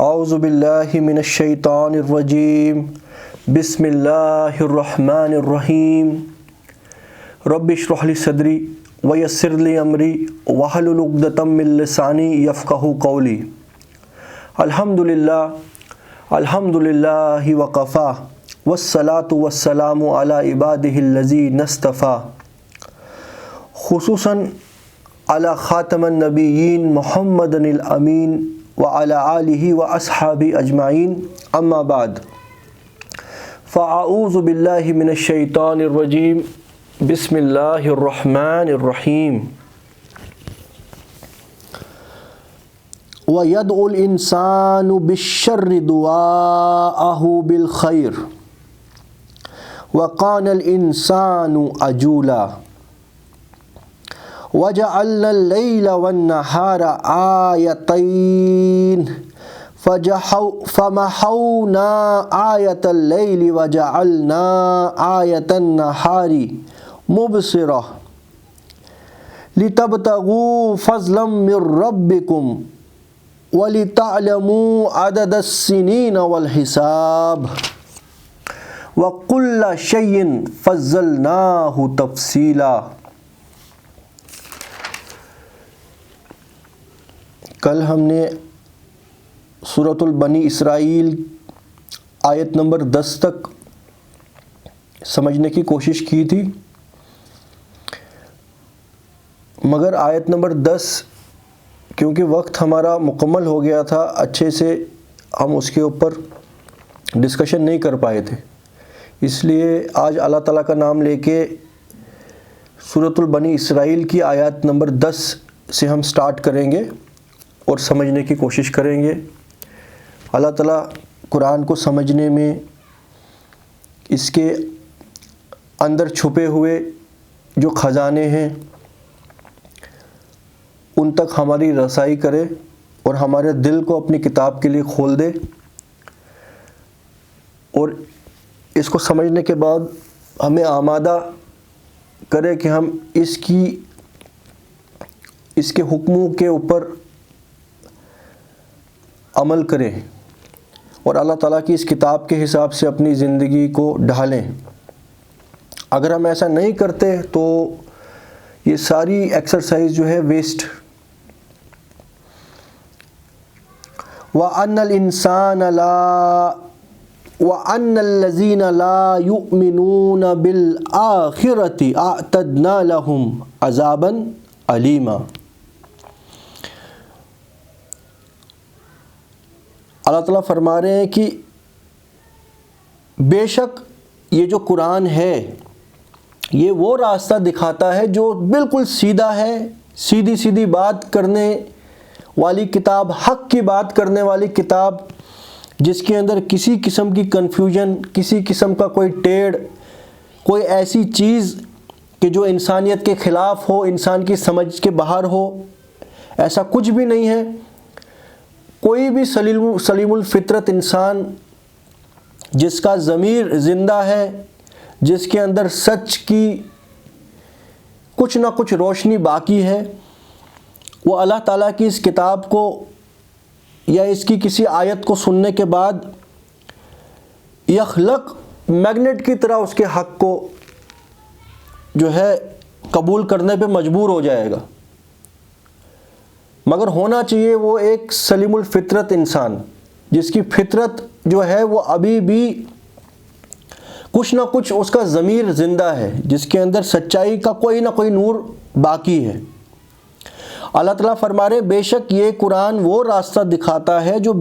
اعوذ باللہ من الشیطان الرجیم بسم اللہ الرحمن الرحیم رب اشرح لی صدری ویسر لی امری واحلل عقدۃ من لسانی یفقہوا قولی۔ الحمدللہ وقفا والصلاة والسلام علی عبادہ الذین اصطفیٰ، خصوصاً علی خاتم النبیین محمد الامین وعلی آلہ واصحابہ اجمعین، اما بعد فاعوذ باللہ من الشیطان الرجیم بسم اللہ الرحمن الرحیم۔ وَيَدْعُ الْإِنسَانُ بِالشَّرِّ دُعَاءَهُ بِالْخَيْرِ وَكَانَ الْإِنسَانُ عَجُولًا وَجَعَلْنَا اللَّيْلَ وَالنَّهَارَ آيَتَيْنِ فَمَحَوْنَا آيَةَ اللَّيْلِ وَجَعَلْنَا آيَةَ النَّهَارِ مُبْصِرَةً لِتَبْتَغُوا فَضْلًا مِّن رَّبِّكُمْ وَلِتَعْلَمُوا عَدَدَ السِّنِينَ وَالْحِسَابَ وَكُلَّ شَيْءٍ فَصَّلْنَاهُ تَفْصِيلًا۔ کل ہم نے سورۃ البنی اسرائیل آیت نمبر 10 تک سمجھنے کی کوشش کی تھی، مگر آیت نمبر 10 کیونکہ وقت ہمارا مکمل ہو گیا تھا، اچھے سے ہم اس کے اوپر ڈسکشن نہیں کر پائے تھے، اس لیے آج اللہ تعالیٰ کا نام لے کے سورۃ البنی اسرائیل کی آیت نمبر 10 سے ہم سٹارٹ کریں گے اور سمجھنے کی کوشش کریں گے۔ اللہ تعالیٰ قرآن کو سمجھنے میں، اس کے اندر چھپے ہوئے جو خزانے ہیں ان تک ہماری رسائی کرے اور ہمارے دل کو اپنی کتاب کے لیے کھول دے، اور اس کو سمجھنے کے بعد ہمیں آمادہ کرے کہ ہم اس کے حکموں کے اوپر عمل کریں اور اللہ تعالیٰ کی اس کتاب کے حساب سے اپنی زندگی کو ڈھالیں۔ اگر ہم ایسا نہیں کرتے تو یہ ساری ایکسرسائز جو ہے ویسٹ۔ وَأَنَّ الَّذِينَ لَا يُؤْمِنُونَ بِالْآخِرَةِ أَعْتَدْنَا لَهُمْ عَذَابًا أَلِيمًا۔ اللہ تعالیٰ فرما رہے ہیں کہ بے شک یہ جو قرآن ہے یہ وہ راستہ دکھاتا ہے جو بالکل سیدھا ہے، سیدھی سیدھی بات کرنے والی کتاب، حق کی بات کرنے والی کتاب، جس کے اندر کسی قسم کی کنفیوژن، کسی قسم کا کوئی ٹیڑھ، کوئی ایسی چیز کہ جو انسانیت کے خلاف ہو، انسان کی سمجھ کے باہر ہو، ایسا کچھ بھی نہیں ہے۔ کوئی بھی سلیم الفطرت انسان جس کا ضمیر زندہ ہے، جس کے اندر سچ کی کچھ نہ کچھ روشنی باقی ہے، وہ اللہ تعالیٰ کی اس کتاب کو یا اس کی کسی آیت کو سننے کے بعد یخلق میگنیٹ کی طرح اس کے حق کو جو ہے قبول کرنے پہ مجبور ہو جائے گا۔ مگر ہونا چاہیے وہ ایک سلیم الفطرت انسان جس کی فطرت جو ہے وہ ابھی بھی کچھ نہ کچھ اس کا ضمیر زندہ ہے، جس کے اندر سچائی کا کوئی نہ کوئی نور باقی ہے۔ اللہ تعالیٰ فرما رہے بے شک یہ قرآن وہ راستہ دکھاتا ہے جو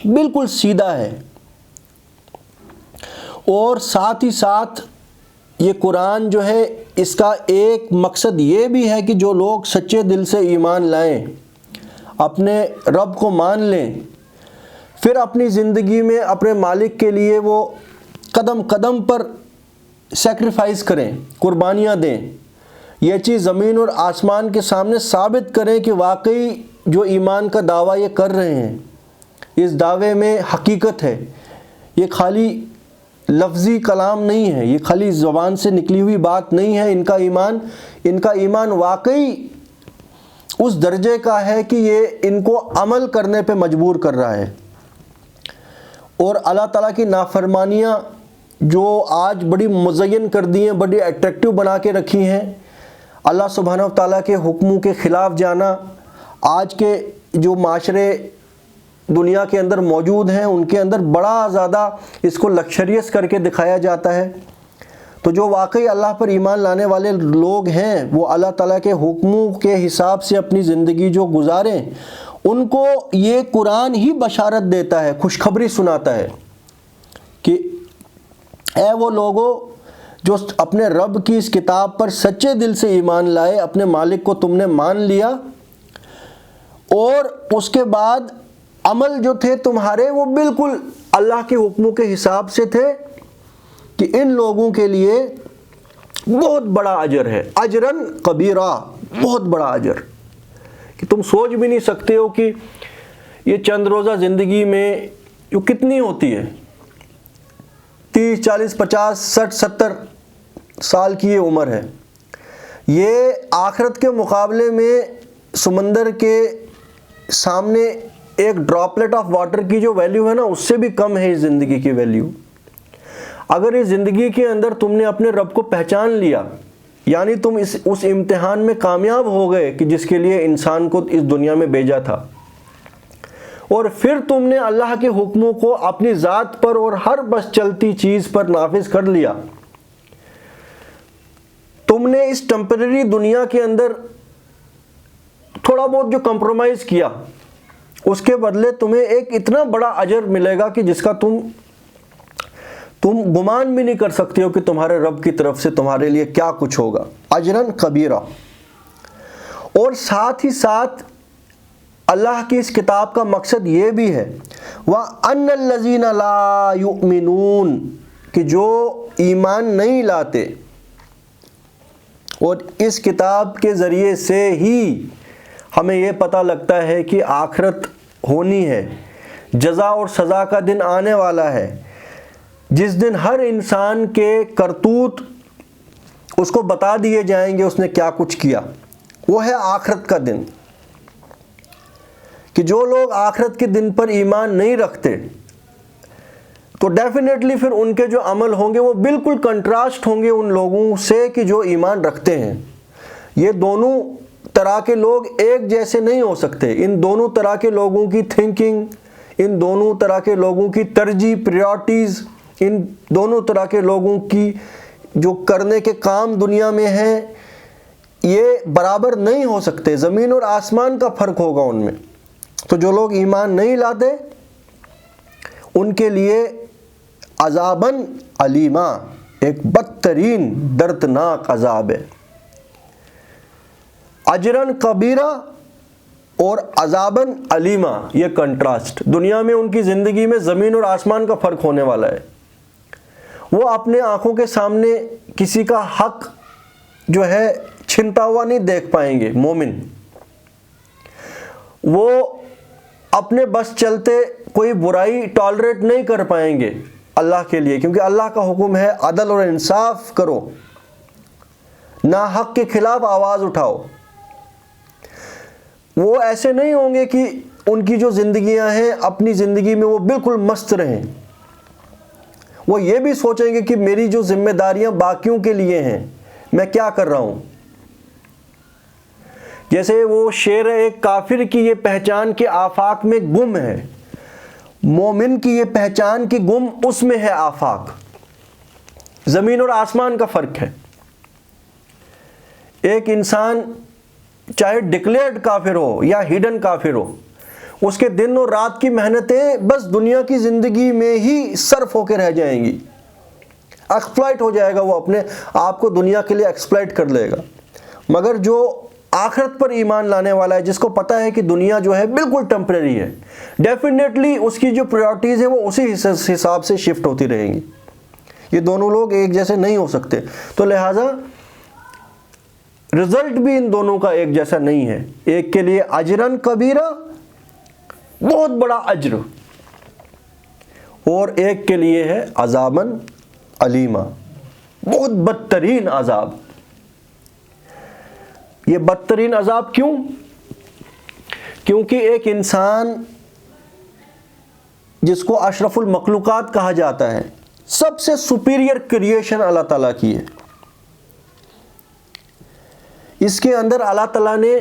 بالکل سیدھا ہے، اور ساتھ ہی ساتھ یہ قرآن جو ہے اس کا ایک مقصد یہ بھی ہے کہ جو لوگ سچے دل سے ایمان لائیں، اپنے رب کو مان لیں، پھر اپنی زندگی میں اپنے مالک کے لیے وہ قدم قدم پر سیکریفائز کریں، قربانیاں دیں، یہ چیز زمین اور آسمان کے سامنے ثابت کریں کہ واقعی جو ایمان کا دعویٰ یہ کر رہے ہیں اس دعوے میں حقیقت ہے، یہ خالی لفظی کلام نہیں ہے، یہ خالی زبان سے نکلی ہوئی بات نہیں ہے، ان کا ایمان واقعی اس درجے کا ہے کہ یہ ان کو عمل کرنے پہ مجبور کر رہا ہے۔ اور اللہ تعالیٰ کی نافرمانیاں جو آج بڑی مزین کر دی ہیں، بڑی اٹریکٹیو بنا کے رکھی ہیں، اللہ سبحانہ و تعالیٰ کے حکموں کے خلاف جانا، آج کے جو معاشرے دنیا کے اندر موجود ہیں ان کے اندر بڑا زیادہ اس کو لکشریس کر کے دکھایا جاتا ہے۔ تو جو واقعی اللہ پر ایمان لانے والے لوگ ہیں وہ اللہ تعالیٰ کے حکموں کے حساب سے اپنی زندگی جو گزاریں، ان کو یہ قرآن ہی بشارت دیتا ہے، خوشخبری سناتا ہے کہ اے وہ لوگوں جو اپنے رب کی اس کتاب پر سچے دل سے ایمان لائے، اپنے مالک کو تم نے مان لیا، اور اس کے بعد عمل جو تھے تمہارے وہ بالکل اللہ کے حکموں کے حساب سے تھے، کہ ان لوگوں کے لیے بہت بڑا اجر ہے، اجرن کبیرہ، بہت بڑا اجر، کہ تم سوچ بھی نہیں سکتے ہو کہ یہ چند روزہ زندگی میں جو کتنی ہوتی ہے، 30 40 50 60 70 سال کی یہ عمر ہے، یہ آخرت کے مقابلے میں سمندر کے سامنے ایک ڈراپلیٹ آف واٹر کی جو ویلیو ہے نا، اس سے بھی کم ہے اس زندگی کی ویلیو۔ اگر اس زندگی کے اندر تم نے اپنے رب کو پہچان لیا، یعنی تم اس امتحان میں کامیاب ہو گئے کہ جس کے لیے انسان کو اس دنیا میں بھیجا تھا، اور پھر تم نے اللہ کے حکموں کو اپنی ذات پر اور ہر بس چلتی چیز پر نافذ کر لیا، تم نے اس ٹیمپرری دنیا کے اندر تھوڑا بہت جو کمپرومائز کیا، اس کے بدلے تمہیں ایک اتنا بڑا اجر ملے گا کہ جس کا تم گمان بھی نہیں کر سکتے ہو کہ تمہارے رب کی طرف سے تمہارے لیے کیا کچھ ہوگا، اجرن کبیرہ۔ اور ساتھ ہی ساتھ اللہ کی اس کتاب کا مقصد یہ بھی ہے وَأَنَّ الَّذِينَ لَا يُؤْمِنُونَ، کہ جو ایمان نہیں لاتے، اور اس کتاب کے ذریعے سے ہی ہمیں یہ پتہ لگتا ہے کہ آخرت ہونی ہے، جزا اور سزا کا دن آنے والا ہے، جس دن ہر انسان کے کرتوت اس کو بتا دیے جائیں گے، اس نے کیا کچھ کیا، وہ ہے آخرت کا دن۔ کہ جو لوگ آخرت کے دن پر ایمان نہیں رکھتے تو ڈیفینیٹلی پھر ان کے جو عمل ہوں گے وہ بالکل کنٹراسٹ ہوں گے ان لوگوں سے کہ جو ایمان رکھتے ہیں۔ یہ دونوں طرح کے لوگ ایک جیسے نہیں ہو سکتے، ان دونوں طرح کے لوگوں کی تھنکنگ، ان دونوں طرح کے لوگوں کی ترجیح، پریورٹیز، ان دونوں طرح کے لوگوں کی جو کرنے کے کام دنیا میں ہیں، یہ برابر نہیں ہو سکتے، زمین اور آسمان کا فرق ہوگا ان میں۔ تو جو لوگ ایمان نہیں لاتے ان کے لیے عذاباً علیما، ایک بدترین دردناک عذاب ہے۔ اجرن کبیرہ اور عذاباً علیما، یہ کنٹراسٹ دنیا میں ان کی زندگی میں زمین اور آسمان کا فرق ہونے والا ہے۔ وہ اپنے آنکھوں کے سامنے کسی کا حق جو ہے چھنتا ہوا نہیں دیکھ پائیں گے مومن، وہ اپنے بس چلتے کوئی برائی ٹالریٹ نہیں کر پائیں گے اللہ کے لیے، کیونکہ اللہ کا حکم ہے عدل اور انصاف کرو، ناحق کے خلاف آواز اٹھاؤ۔ وہ ایسے نہیں ہوں گے کہ ان کی جو زندگیاں ہیں اپنی زندگی میں وہ بالکل مست رہیں، وہ یہ بھی سوچیں گے کہ میری جو ذمہ داریاں باقیوں کے لیے ہیں میں کیا کر رہا ہوں۔ جیسے وہ شعر ایک کافر کی یہ پہچان کے آفاق میں گم ہے، مومن کی یہ پہچان کی گم اس میں ہے آفاق، زمین اور آسمان کا فرق ہے۔ ایک انسان چاہے ڈکلیئرڈ کافر ہو یا ہیڈن کافر ہو، اس کے دن اور رات کی محنتیں بس دنیا کی زندگی میں ہی صرف ہو کے رہ جائیں گی، ایکسپلائٹ ہو جائے گا، وہ اپنے آپ کو دنیا کے لیے ایکسپلائٹ کر لے گا۔ مگر جو آخرت پر ایمان لانے والا ہے، جس کو پتہ ہے کہ دنیا جو ہے بالکل ٹیمپریری ہے، ڈیفینیٹلی اس کی جو پریورٹیز ہیں وہ اسی حساب سے شفٹ ہوتی رہیں گی۔ یہ دونوں لوگ ایک جیسے نہیں ہو سکتے، تو لہٰذا رزلٹ بھی ان دونوں کا ایک جیسا نہیں ہے۔ ایک کے لیے اجرن کبیرہ، بہت اجر اجر، اور ایک کے لیے ہے عذاباً علیما، بہت بدترین عذاب۔ یہ بدترین عذاب کیوں؟ کیونکہ ایک انسان جس کو اشرف المخلوقات کہا جاتا ہے، سب سے سپیریئر کریشن اللہ تعالیٰ کی ہے. اس کے اندر اللہ تعالیٰ نے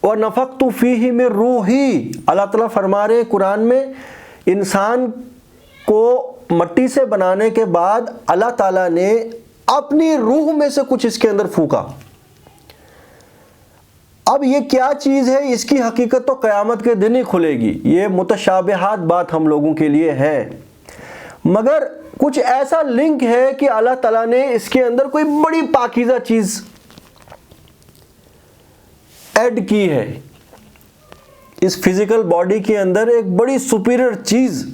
وَنَفَخْتُ فِيهِ مِن رُوحِي، اللہ تعالیٰ فرما رہے قرآن میں، انسان کو مٹی سے بنانے کے بعد اللہ تعالیٰ نے اپنی روح میں سے کچھ اس کے اندر پھونکا. اب یہ کیا چیز ہے، اس کی حقیقت تو قیامت کے دن ہی کھلے گی. یہ متشابہات بات ہم لوگوں کے لیے ہے، مگر کچھ ایسا لنک ہے کہ اللہ تعالیٰ نے اس کے اندر کوئی بڑی پاکیزہ چیز ایڈ کی ہے. اس فزیکل باڈی کے اندر ایک بڑی سپیریئر چیز،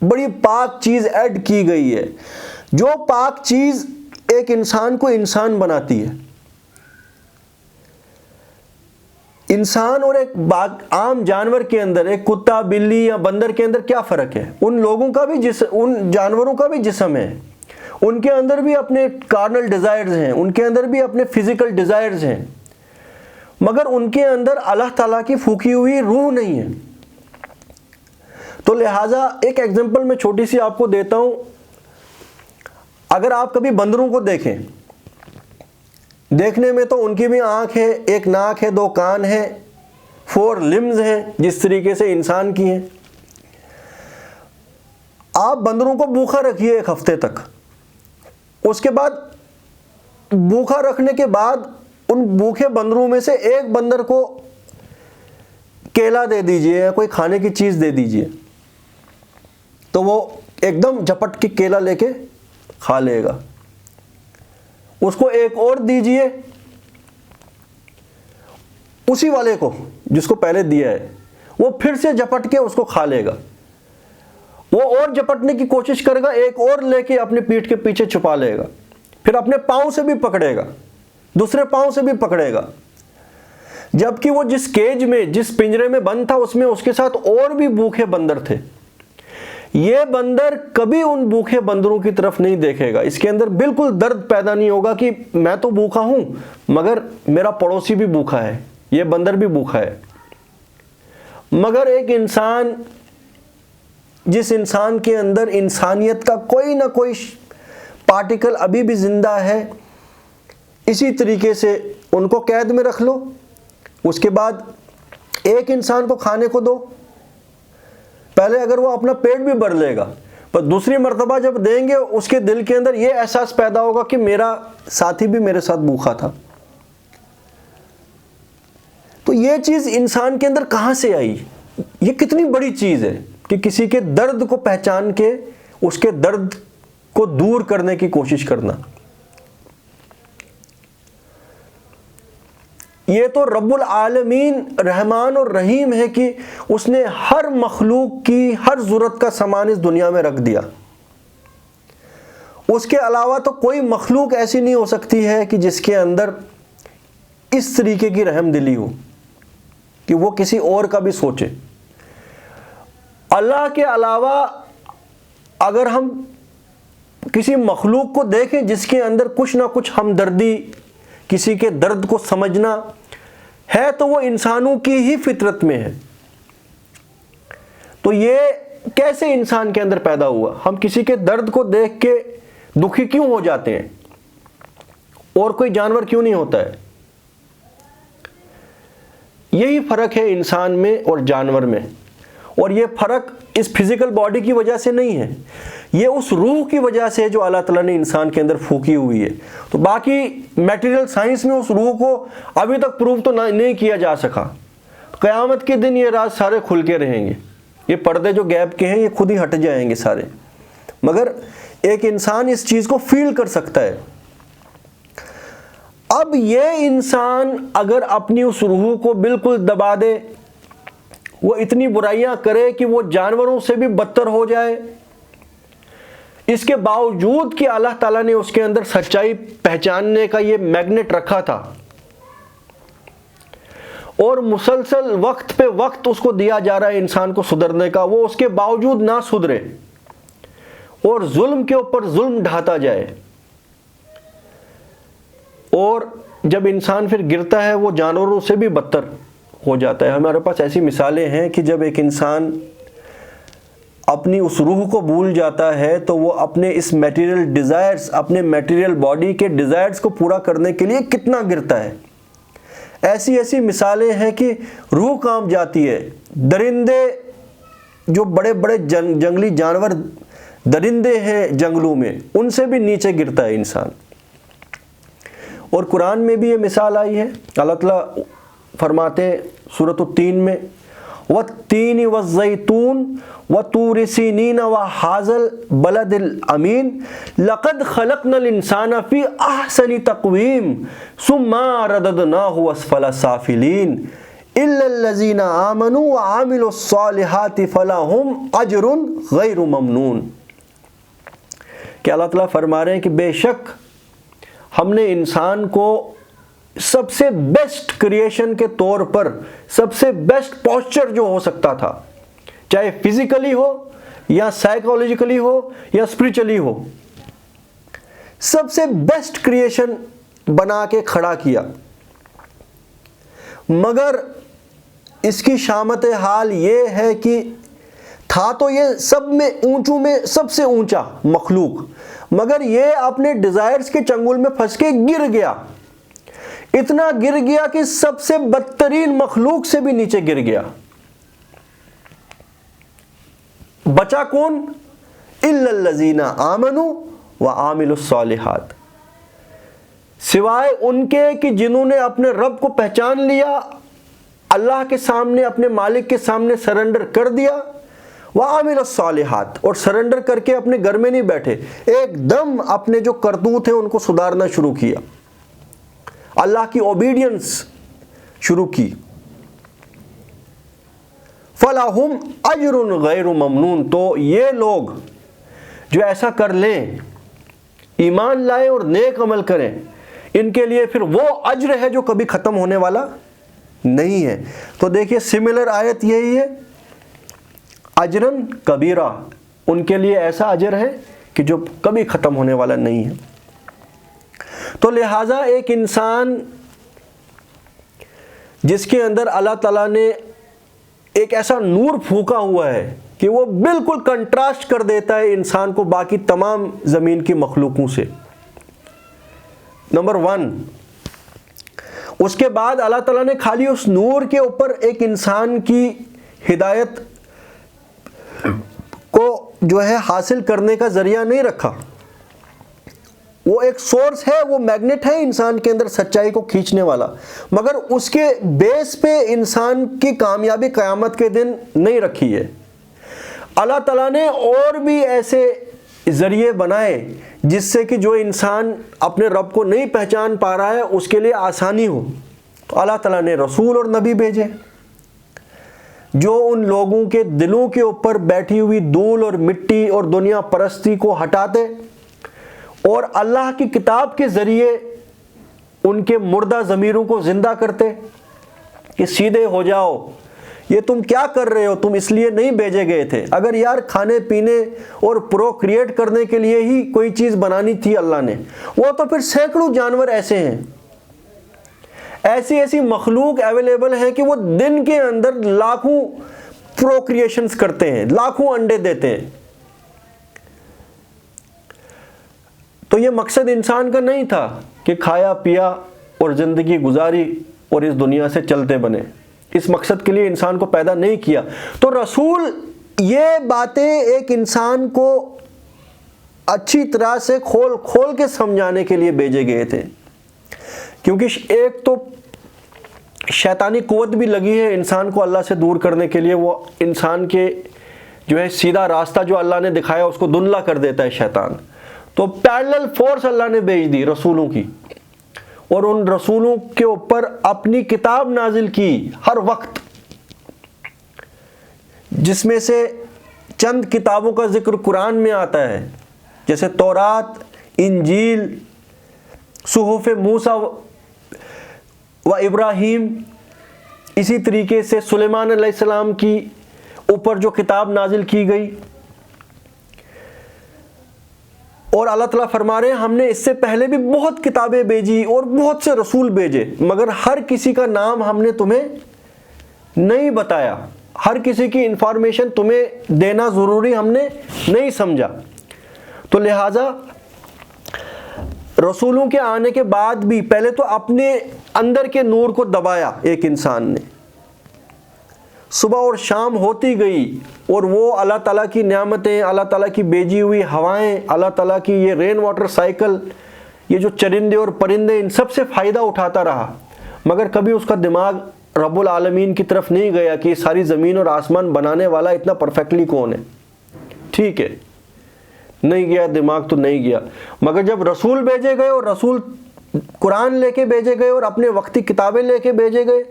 بڑی پاک چیز ایڈ کی گئی ہے، جو پاک چیز ایک انسان کو انسان بناتی ہے. انسان اور ایک عام جانور کے اندر، ایک کتا، بلی یا بندر کے اندر کیا فرق ہے؟ ان لوگوں کا بھی ان جانوروں کا بھی جسم ہے، ان کے اندر بھی اپنے کارنل ڈیزائرز ہیں، ان کے اندر بھی اپنے فزیکل ڈیزائرز ہیں، مگر ان کے اندر اللہ تعالیٰ کی پھونکی ہوئی روح نہیں ہے. تو لہٰذا ایک ایگزامپل میں چھوٹی سی آپ کو دیتا ہوں. اگر آپ کبھی بندروں کو دیکھیں، دیکھنے میں تو ان کی بھی آنکھ ہے، ایک ناک ہے، 2 کان ہیں، 4 لمز ہیں جس طریقے سے انسان کی ہیں. آپ بندروں کو بھوکا رکھیے 1 ہفتے تک، اس کے بعد بھوکا رکھنے کے بعد ان بھوکے بندروں میں سے ایک بندر کو کیلا دے دیجئے یا کوئی کھانے کی چیز دے دیجئے، تو وہ ایک دم جھپٹ کے کیلا لے کے کھا لے گا. اس کو ایک اور دیجئے، اسی والے کو جس کو پہلے دیا ہے، وہ پھر سے جھپٹ کے اس کو کھا لے گا. وہ اور جھپٹنے کی کوشش کرے گا، ایک اور لے کے اپنے پیٹھ کے پیچھے چھپا لے گا، پھر اپنے پاؤں سے بھی پکڑے گا، دوسرے پاؤں سے بھی پکڑے گا. جبکہ وہ جس کیج میں، جس پنجرے میں بند تھا، اس میں اس کے ساتھ اور بھی بھوکے بندر تھے. یہ بندر کبھی ان بھوکے بندروں کی طرف نہیں دیکھے گا. اس کے اندر بالکل درد پیدا نہیں ہوگا کہ میں تو بھوکا ہوں مگر میرا پڑوسی بھی بھوکا ہے، یہ بندر بھی بھوکا ہے. مگر ایک انسان، جس انسان کے اندر انسانیت کا کوئی نہ کوئی پارٹیکل ابھی بھی زندہ ہے، اسی طریقے سے ان کو قید میں رکھ لو. اس کے بعد ایک انسان کو کھانے کو دو، پہلے اگر وہ اپنا پیٹ بھی بھر لے گا، پر دوسری مرتبہ جب دیں گے اس کے دل کے اندر یہ احساس پیدا ہوگا کہ میرا ساتھی بھی میرے ساتھ بھوکا تھا. تو یہ چیز انسان کے اندر کہاں سے آئی؟ یہ کتنی بڑی چیز ہے کہ کسی کے درد کو پہچان کے اس کے درد کو دور کرنے کی کوشش کرنا. یہ تو رب العالمین رحمان اور رحیم ہے کہ اس نے ہر مخلوق کی ہر ضرورت کا سامان اس دنیا میں رکھ دیا. اس کے علاوہ تو کوئی مخلوق ایسی نہیں ہو سکتی ہے کہ جس کے اندر اس طریقے کی رحم دلی ہو کہ وہ کسی اور کا بھی سوچے. اللہ کے علاوہ اگر ہم کسی مخلوق کو دیکھیں جس کے اندر کچھ نہ کچھ ہمدردی، کسی کے درد کو سمجھنا ہے، تو وہ انسانوں کی ہی فطرت میں ہے. تو یہ کیسے انسان کے اندر پیدا ہوا؟ ہم کسی کے درد کو دیکھ کے دکھی کیوں ہو جاتے ہیں اور کوئی جانور کیوں نہیں ہوتا ہے؟ یہی فرق ہے انسان میں اور جانور میں. اور یہ فرق اس فزیکل باڈی کی وجہ سے نہیں ہے، یہ اس روح کی وجہ سے جو اللہ تعالیٰ نے انسان کے اندر پھونکی ہوئی ہے. تو باقی میٹیریل سائنس میں اس روح کو ابھی تک پروف تو نہیں کیا جا سکا. قیامت کے دن یہ راز سارے کھل کے رہیں گے، یہ پردے جو گیپ کے ہیں یہ خود ہی ہٹ جائیں گے سارے. مگر ایک انسان اس چیز کو فیل کر سکتا ہے. اب یہ انسان اگر اپنی اس روح کو بالکل دبا دے، وہ اتنی برائیاں کرے کہ وہ جانوروں سے بھی بدتر ہو جائے، اس کے باوجود کہ اللہ تعالیٰ نے اس کے اندر سچائی پہچاننے کا یہ میگنیٹ رکھا تھا اور مسلسل وقت پہ وقت اس کو دیا جا رہا ہے انسان کو سدھرنے کا، وہ اس کے باوجود نہ سدھرے اور ظلم کے اوپر ظلم ڈھاتا جائے. اور جب انسان پھر گرتا ہے وہ جانوروں سے بھی بدتر ہو جاتا ہے. ہمارے پاس ایسی مثالیں ہیں کہ جب ایک انسان اپنی اس روح کو بھول جاتا ہے تو وہ اپنے اس میٹیریل ڈیزائرز، اپنے میٹیریل باڈی کے ڈیزائرز کو پورا کرنے کے لیے کتنا گرتا ہے. ایسی مثالیں ہیں کہ روح کانپ جاتی ہے. درندے، جو بڑے بڑے جنگلی جانور درندے ہیں جنگلوں میں، ان سے بھی نیچے گرتا ہے انسان. اور قرآن میں بھی یہ مثال آئی ہے. اللہ تعالیٰ فرماتے ہیں سورۃ التین میں، وَالتِّينِ وَالزَّيْتُونِ وَطُورِ سِينِينَ وَهَٰذَا الْبَلَدِ الْأَمِينِ لَقَدْ خَلَقْنَا الْإِنسَانَ فِي أَحْسَنِ تَقْوِيمٍ ثُمَّ رَدَدْنَاهُ أَسْفَلَ سَافِلِينَ إِلَّا الَّذِينَ آمَنُوا وَعَمِلُوا الصَّالِحَاتِ فَلَهُمْ أَجْرٌ غَيْرُ مَمْنُونٍ. کہ اللہ تعالیٰ فرما رہے ہیں کہ بے شک ہم نے انسان کو سب سے بیسٹ کریشن کے طور پر، سب سے بیسٹ پوسچر جو ہو سکتا تھا، چاہے فزیکلی ہو یا سائیکولوجیکلی ہو یا اسپریچولی ہو، سب سے بیسٹ کریشن بنا کے کھڑا کیا. مگر اس کی شامت حال یہ ہے کہ تھا تو یہ سب میں اونچوں میں سب سے اونچا مخلوق، مگر یہ اپنے ڈیزائرز کے چنگل میں پھنس کے گر گیا. اتنا گر گیا کہ سب سے بدترین مخلوق سے بھی نیچے گر گیا. بچا کون؟ اِلَّا الَّذِينَ آمَنُوا وَعَمِلُوا الصَّالِحَاتِ، سوائے ان کے کہ جنہوں نے اپنے رب کو پہچان لیا، اللہ کے سامنے، اپنے مالک کے سامنے سرنڈر کر دیا. وَعَمِلُوا الصَّالِحَاتِ، اور سرنڈر کر کے اپنے گھر میں نہیں بیٹھے، ایک دم اپنے جو کرتوت ہیں ان کو سدھارنا شروع کیا، اللہ کی اوبیڈینس شروع کی. فَلَهُمْ أَجْرٌ غَيْرُ مَمْنُونٍ، تو یہ لوگ جو ایسا کر لیں، ایمان لائیں اور نیک عمل کریں، ان کے لیے پھر وہ اجر ہے جو کبھی ختم ہونے والا نہیں ہے. تو دیکھیے سملر آیت یہی ہے، اجرن کبیرہ، ان کے لیے ایسا اجر ہے کہ جو کبھی ختم ہونے والا نہیں ہے. تو لہٰذا ایک انسان جس کے اندر اللہ تعالیٰ نے ایک ایسا نور پھونکا ہوا ہے کہ وہ بالکل کنٹراسٹ کر دیتا ہے انسان کو باقی تمام زمین کی مخلوقوں سے، نمبر 1. اس کے بعد اللہ تعالیٰ نے خالی اس نور کے اوپر ایک انسان کی ہدایت کو جو ہے حاصل کرنے کا ذریعہ نہیں رکھا، وہ ایک سورس ہے، وہ میگنیٹ ہے انسان کے اندر سچائی کو کھینچنے والا، مگر اس کے بیس پہ انسان کی کامیابی قیامت کے دن نہیں رکھی ہے. اللہ تعالیٰ نے اور بھی ایسے ذریعے بنائے جس سے کہ جو انسان اپنے رب کو نہیں پہچان پا رہا ہے اس کے لیے آسانی ہو. تو اللہ تعالیٰ نے رسول اور نبی بھیجے جو ان لوگوں کے دلوں کے اوپر بیٹھی ہوئی دھول اور مٹی اور دنیا پرستی کو ہٹاتے اور اللہ کی کتاب کے ذریعے ان کے مردہ ضمیروں کو زندہ کرتے کہ سیدھے ہو جاؤ، یہ تم کیا کر رہے ہو، تم اس لیے نہیں بھیجے گئے تھے. اگر یار کھانے پینے اور پروکریٹ کرنے کے لیے ہی کوئی چیز بنانی تھی اللہ نے، وہ تو پھر سینکڑوں جانور ایسے ہیں، ایسی مخلوق اویلیبل ہے کہ وہ دن کے اندر لاکھوں پروکریشنز کرتے ہیں، لاکھوں انڈے دیتے ہیں. تو یہ مقصد انسان کا نہیں تھا کہ کھایا پیا اور زندگی گزاری اور اس دنیا سے چلتے بنے. اس مقصد کے لیے انسان کو پیدا نہیں کیا. تو رسول یہ باتیں ایک انسان کو اچھی طرح سے کھول کے سمجھانے کے لیے بھیجے گئے تھے، کیونکہ ایک تو شیطانی قوت بھی لگی ہے انسان کو اللہ سے دور کرنے کے لیے. وہ انسان کے جو ہے سیدھا راستہ جو اللہ نے دکھایا اس کو دھندلا کر دیتا ہے شیطان. تو پیرلل فورس اللہ نے بھیج دی رسولوں کی، اور ان رسولوں کے اوپر اپنی کتاب نازل کی ہر وقت، جس میں سے چند کتابوں کا ذکر قرآن میں آتا ہے، جیسے تورات، انجیل، صحف موسیٰ و ابراہیم. اسی طریقے سے سلیمان علیہ السلام کی اوپر جو کتاب نازل کی گئی. اور اللہ تعالیٰ فرما رہے ہیں ہم نے اس سے پہلے بھی بہت کتابیں بھیجی اور بہت سے رسول بھیجے، مگر ہر کسی کا نام ہم نے تمہیں نہیں بتایا، ہر کسی کی انفارمیشن تمہیں دینا ضروری ہم نے نہیں سمجھا۔ تو لہٰذا رسولوں کے آنے کے بعد بھی پہلے تو اپنے اندر کے نور کو دبایا ایک انسان نے، صبح اور شام ہوتی گئی، اور وہ اللہ تعالیٰ کی نعمتیں، اللہ تعالیٰ کی بھیجی ہوئی ہوائیں، اللہ تعالیٰ کی یہ رین واٹر سائیکل، یہ جو چرندے اور پرندے، ان سب سے فائدہ اٹھاتا رہا، مگر کبھی اس کا دماغ رب العالمین کی طرف نہیں گیا کہ یہ ساری زمین اور آسمان بنانے والا اتنا پرفیکٹلی کون ہے۔ ٹھیک ہے، نہیں گیا دماغ تو نہیں گیا، مگر جب رسول بھیجے گئے اور رسول قرآن لے کے بھیجے گئے اور اپنے وقتی کتابیں لے کے بھیجے گئے،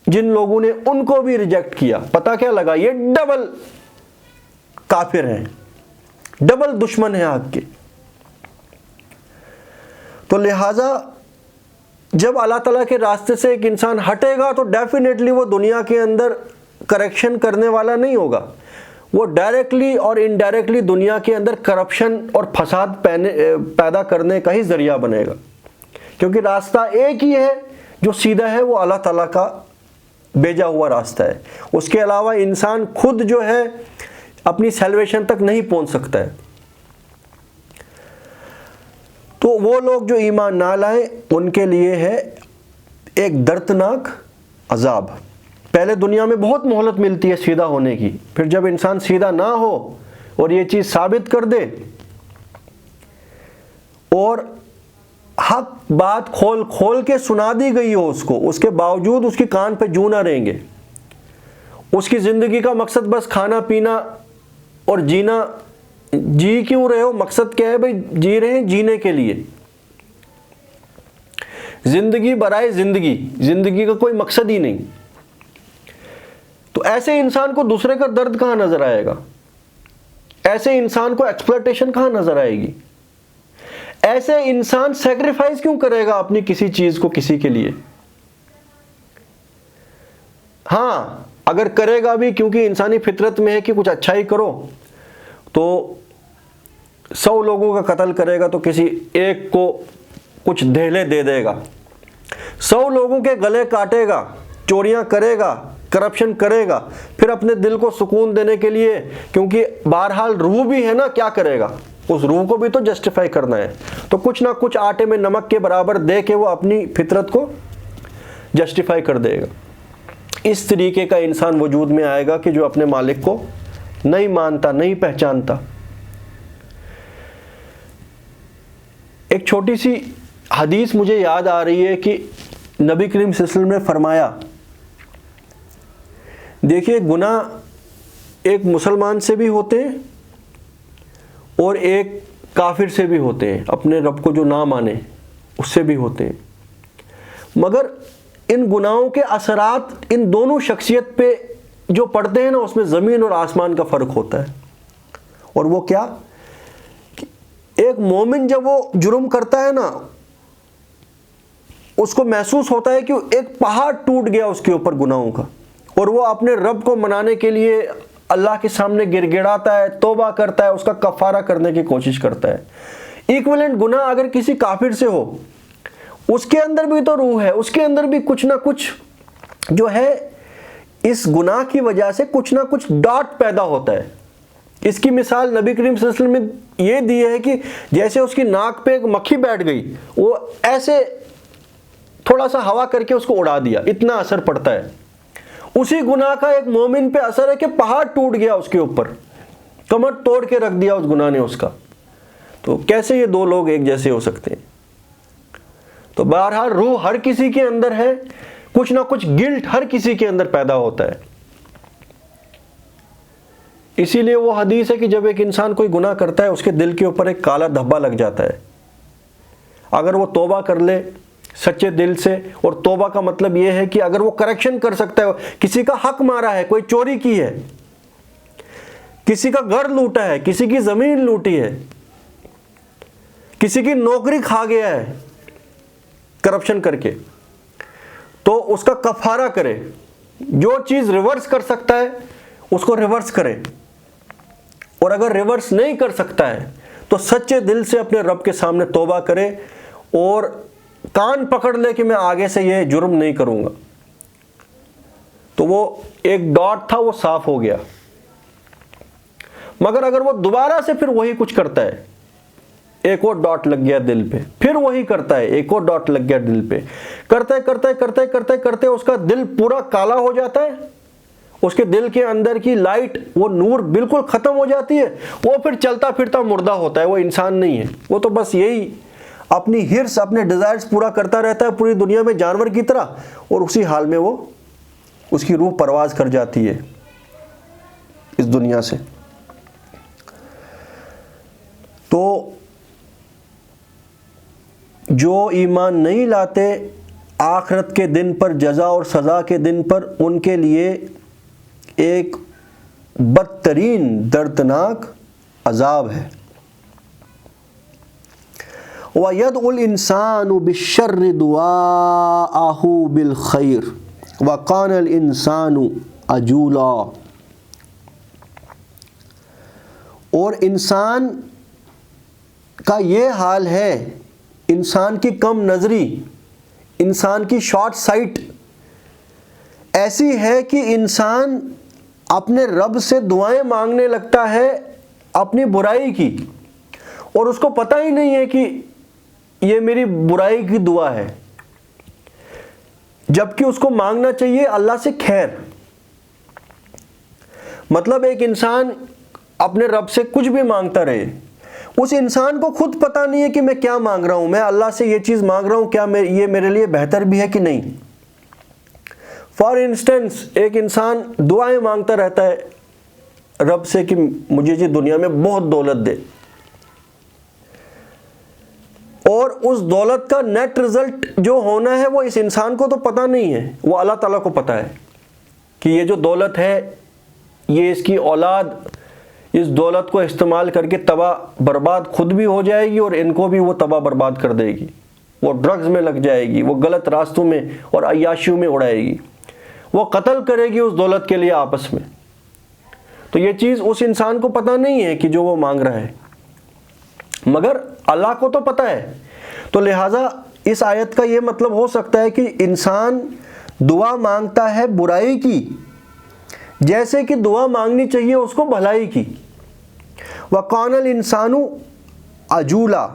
جن لوگوں نے ان کو بھی ریجیکٹ کیا، پتہ کیا لگا؟ یہ ڈبل کافر ہیں، ڈبل دشمن ہیں حق کے۔ تو لہٰذا جب اللہ تعالیٰ کے راستے سے ایک انسان ہٹے گا تو ڈیفینیٹلی وہ دنیا کے اندر کریکشن کرنے والا نہیں ہوگا، وہ ڈائریکٹلی اور انڈائریکٹلی دنیا کے اندر کرپشن اور فساد پیدا کرنے کا ہی ذریعہ بنے گا، کیونکہ راستہ ایک ہی ہے جو سیدھا ہے، وہ اللہ تعالیٰ کا بھیجا ہوا راستہ ہے۔ اس کے علاوہ انسان خود جو ہے اپنی سیلویشن تک نہیں پہنچ سکتا ہے۔ تو وہ لوگ جو ایمان نہ لائیں ان کے لیے ہے ایک دردناک عذاب۔ پہلے دنیا میں بہت مہلت ملتی ہے سیدھا ہونے کی، پھر جب انسان سیدھا نہ ہو اور یہ چیز ثابت کر دے اور حق بات کھول کھول کے سنا دی گئی ہو اس کو، اس کے باوجود اس کی کان پہ جو نہ رہیں گے، اس کی زندگی کا مقصد بس کھانا پینا اور جینا، جی کیوں رہے ہو؟ مقصد کیا ہے بھائی؟ جی رہے ہیں جینے کے لیے، زندگی برائے زندگی، زندگی کا کوئی مقصد ہی نہیں، تو ایسے انسان کو دوسرے کا درد کہاں نظر آئے گا؟ ایسے انسان کو ایکسپلائٹیشن کہاں نظر آئے گی؟ ایسے انسان سیکریفائز کیوں کرے گا اپنی کسی چیز کو کسی کے لیے؟ ہاں اگر کرے گا بھی، کیونکہ انسانی فطرت میں ہے کہ کچھ اچھائی کرو، تو 100 لوگوں کا قتل کرے گا تو کسی ایک کو کچھ دہلے دے دے گا، 100 لوگوں کے گلے کاٹے گا، چوریاں کرے گا، کرپشن کرے گا، پھر اپنے دل کو سکون دینے کے لیے، کیونکہ بہرحال روح بھی ہے نا، کیا کرے گا؟ اس روح کو بھی تو جسٹیفائی کرنا ہے، تو کچھ نہ کچھ آٹے میں نمک کے برابر دے کے وہ اپنی فطرت کو جسٹیفائی کر دے گا۔ اس طریقے کا انسان وجود میں آئے گا کہ جو اپنے مالک کو نہیں مانتا، نہیں پہچانتا۔ ایک چھوٹی سی حدیث مجھے یاد آ رہی ہے کہ نبی کریم صلی اللہ علیہ وسلم نے فرمایا، دیکھیے گناہ ایک مسلمان سے بھی ہوتے ہیں اور ایک کافر سے بھی ہوتے ہیں، اپنے رب کو جو نہ مانے اس سے بھی ہوتے ہیں، مگر ان گناہوں کے اثرات ان دونوں شخصیت پہ جو پڑتے ہیں نا، اس میں زمین اور آسمان کا فرق ہوتا ہے۔ اور وہ کیا؟ ایک مومن جب وہ جرم کرتا ہے نا، اس کو محسوس ہوتا ہے کہ ایک پہاڑ ٹوٹ گیا اس کے اوپر گناہوں کا، اور وہ اپنے رب کو منانے کے لیے اللہ کے سامنے گر گڑاتا ہے، توبہ کرتا ہے، اس کا کفارہ کرنے کی کوشش کرتا ہے۔ ایکویلنٹ گناہ اگر کسی کافر سے ہو، اس کے اندر بھی تو روح ہے، اس کے اندر بھی کچھ نہ کچھ جو ہے اس گناہ کی وجہ سے کچھ نہ کچھ ڈاٹ پیدا ہوتا ہے۔ اس کی مثال نبی کریم صلی اللہ علیہ وسلم نے یہ دی ہے کہ جیسے اس کی ناک پہ ایک مکھی بیٹھ گئی، وہ ایسے تھوڑا سا ہوا کر کے اس کو اڑا دیا، اتنا اثر پڑتا ہے۔ اسی گناہ کا ایک مومن پہ اثر ہے کہ پہاڑ ٹوٹ گیا اس کے اوپر، کمر توڑ کے رکھ دیا اس گناہ نے اس کا۔ تو کیسے یہ دو لوگ ایک جیسے ہو سکتے ہیں؟ تو بہرحال روح ہر کسی کے اندر ہے، کچھ نہ کچھ گلٹ ہر کسی کے اندر پیدا ہوتا ہے۔ اسی لیے وہ حدیث ہے کہ جب ایک انسان کوئی گناہ کرتا ہے، اس کے دل کے اوپر ایک کالا دھبا لگ جاتا ہے۔ اگر وہ توبہ کر لے سچے دل سے، اور توبہ کا مطلب یہ ہے کہ اگر وہ کریکشن کر سکتا ہے، کسی کا حق مارا ہے، کوئی چوری کی ہے، کسی کا گھر لوٹا ہے، کسی کی زمین لوٹی ہے، کسی کی نوکری کھا گیا ہے کرپشن کر کے، تو اس کا کفارہ کرے، جو چیز ریورس کر سکتا ہے اس کو ریورس کرے، اور اگر ریورس نہیں کر سکتا ہے تو سچے دل سے اپنے رب کے سامنے توبہ کرے اور کان پکڑ لے کہ میں آگے سے یہ جرم نہیں کروں گا۔ تو وہ ایک ڈاٹ تھا وہ صاف ہو گیا. مگر اگر وہ دوبارہ سے پھر وہی کچھ کرتا ہے, ایک اور ڈاٹ لگ گیا دل پہ, پھر وہی کرتا ہے, ایک اور ڈاٹ لگ گیا دل پہ, کرتے کرتے کرتے کرتے کرتے اس کا دل پورا کالا ہو جاتا ہے, اس کے دل کے اندر کی لائٹ, وہ نور بالکل ختم ہو جاتی ہے, وہ پھر چلتا پھرتا مردہ ہوتا ہے, وہ انسان نہیں ہے, وہ تو بس یہی اپنی ہرس, اپنے ڈیزائرز پورا کرتا رہتا ہے پوری دنیا میں جانور کی طرح, اور اسی حال میں وہ اس کی روح پرواز کر جاتی ہے اس دنیا سے. تو جو ایمان نہیں لاتے آخرت کے دن پر, جزا اور سزا کے دن پر, ان کے لیے ایک بدترین دردناک عذاب ہے. وَيَدْعُ الْإِنسَانُ بِالشَّرِّ دُعَاءَهُ بِالْخَيْرِ وَكَانَ الْإِنسَانُ عَجُولًا. اور انسان کا یہ حال ہے, انسان کی کم نظری, انسان کی شارٹ سائٹ ایسی ہے کہ انسان اپنے رب سے دعائیں مانگنے لگتا ہے اپنی برائی کی, اور اس کو پتہ ہی نہیں ہے کہ یہ میری برائی کی دعا ہے, جبکہ اس کو مانگنا چاہیے اللہ سے خیر. مطلب ایک انسان اپنے رب سے کچھ بھی مانگتا رہے, اس انسان کو خود پتہ نہیں ہے کہ میں کیا مانگ رہا ہوں, میں اللہ سے یہ چیز مانگ رہا ہوں, کیا یہ میرے لیے بہتر بھی ہے کہ نہیں. فار انسٹنس ایک انسان دعائیں مانگتا رہتا ہے رب سے کہ مجھے جی دنیا میں بہت دولت دے, اور اس دولت کا نیٹ رزلٹ جو ہونا ہے وہ اس انسان کو تو پتہ نہیں ہے, وہ اللہ تعالیٰ کو پتہ ہے کہ یہ جو دولت ہے یہ اس کی اولاد اس دولت کو استعمال کر کے تباہ برباد خود بھی ہو جائے گی, اور ان کو بھی وہ تباہ برباد کر دے گی, وہ ڈرگز میں لگ جائے گی, وہ غلط راستوں میں اور عیاشیوں میں اڑائے گی, وہ قتل کرے گی اس دولت کے لیے آپس میں. تو یہ چیز اس انسان کو پتہ نہیں ہے کہ جو وہ مانگ رہا ہے, مگر اللہ کو تو پتہ ہے. تو لہٰذا اس آیت کا یہ مطلب ہو سکتا ہے کہ انسان دعا مانگتا ہے برائی کی جیسے کہ دعا مانگنی چاہیے اس کو بھلائی کی. وَقَانَ الْإِنسَانُ عَجُولًا,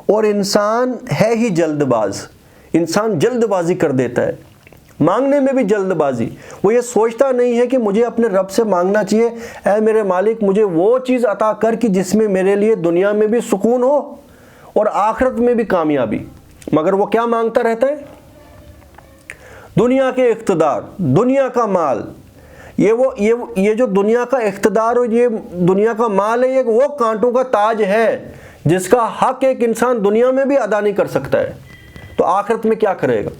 اور انسان ہے ہی جلد باز, انسان جلد بازی کر دیتا ہے, مانگنے میں بھی جلد بازی. وہ یہ سوچتا نہیں ہے کہ مجھے اپنے رب سے مانگنا چاہیے, اے میرے مالک مجھے وہ چیز عطا کر کہ جس میں میرے لیے دنیا میں بھی سکون ہو اور آخرت میں بھی کامیابی. مگر وہ کیا مانگتا رہتا ہے؟ دنیا کے اقتدار, دنیا کا مال. یہ جو دنیا کا اقتدار اور یہ دنیا کا مال ہے, یہ وہ کانٹوں کا تاج ہے جس کا حق ایک انسان دنیا میں بھی ادا نہیں کر سکتا ہے, تو آخرت میں کیا کرے گا.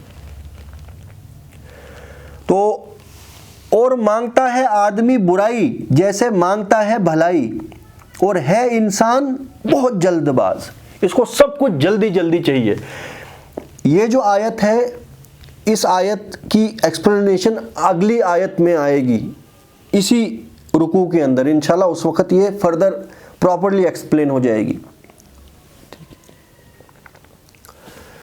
تو اور مانگتا ہے آدمی برائی جیسے مانگتا ہے بھلائی, اور ہے انسان بہت جلد باز, اس کو سب کچھ جلدی جلدی چاہیے. یہ جو آیت ہے اس آیت کی ایکسپلینیشن اگلی آیت میں آئے گی اسی رکوع کے اندر انشاءاللہ, اس وقت یہ فردر پراپرلی ایکسپلین ہو جائے گی.